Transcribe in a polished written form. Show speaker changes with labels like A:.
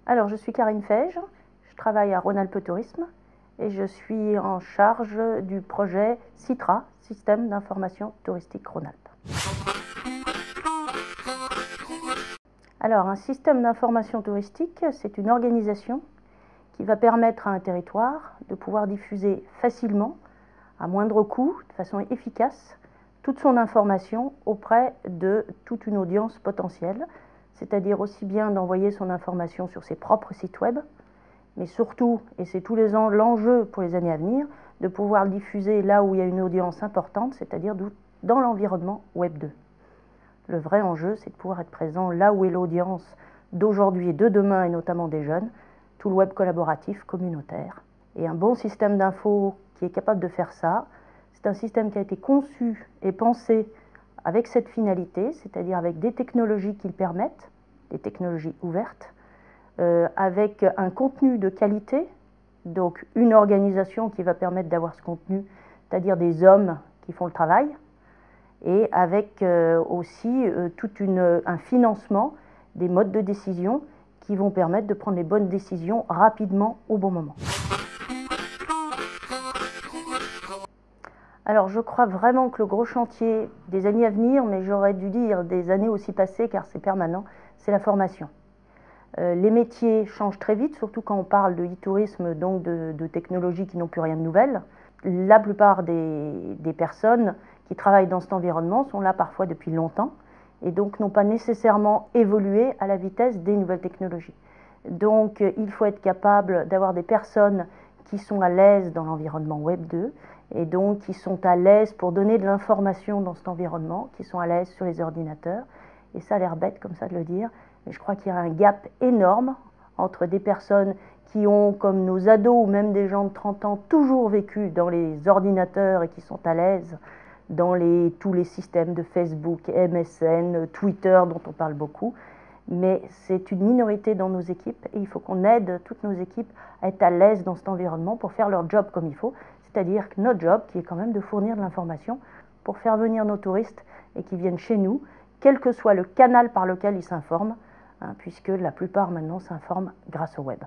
A: Alors, je suis Karine Feige, je travaille à Rhône-Alpes Tourisme et je suis en charge du projet SITRA, Système d'information touristique Rhône-Alpes. Alors, un système d'information touristique, c'est une organisation qui va permettre à un territoire de pouvoir diffuser facilement, à moindre coût, de façon efficace, toute son information auprès de toute une audience potentielle, c'est-à-dire aussi bien d'envoyer son information sur ses propres sites web, mais surtout, et c'est tous les ans l'enjeu pour les années à venir, de pouvoir le diffuser là où il y a une audience importante, c'est-à-dire dans l'environnement Web 2. Le vrai enjeu, c'est de pouvoir être présent là où est l'audience d'aujourd'hui et de demain, et notamment des jeunes, tout le web collaboratif, communautaire. Et un bon système d'info qui est capable de faire ça, c'est un système qui a été conçu et pensé avec cette finalité, c'est-à-dire avec des technologies qui le permettent, des technologies ouvertes, avec un contenu de qualité, donc une organisation qui va permettre d'avoir ce contenu, c'est-à-dire des hommes qui font le travail, et avec aussi tout un financement des modes de décision qui vont permettre de prendre les bonnes décisions rapidement au bon moment. Alors je crois vraiment que le gros chantier des années à venir, mais j'aurais dû dire des années aussi passées car c'est permanent, c'est la formation. Les métiers changent très vite, surtout quand on parle de e-tourisme, donc de technologies qui n'ont plus rien de nouvelle. La plupart des personnes qui travaillent dans cet environnement sont là parfois depuis longtemps et donc n'ont pas nécessairement évolué à la vitesse des nouvelles technologies. Donc il faut être capable d'avoir des personnes qui sont à l'aise dans l'environnement Web 2 et donc qui sont à l'aise pour donner de l'information dans cet environnement, qui sont à l'aise sur les ordinateurs. Et ça a l'air bête comme ça de le dire, mais je crois qu'il y a un gap énorme entre des personnes qui ont, comme nos ados ou même des gens de 30 ans, toujours vécu dans les ordinateurs et qui sont à l'aise dans tous les systèmes de Facebook, MSN, Twitter dont on parle beaucoup. Mais c'est une minorité dans nos équipes et il faut qu'on aide toutes nos équipes à être à l'aise dans cet environnement pour faire leur job comme il faut, c'est-à-dire que notre job qui est quand même de fournir de l'information pour faire venir nos touristes et qui viennent chez nous, quel que soit le canal par lequel ils s'informent, puisque la plupart maintenant s'informent grâce au web.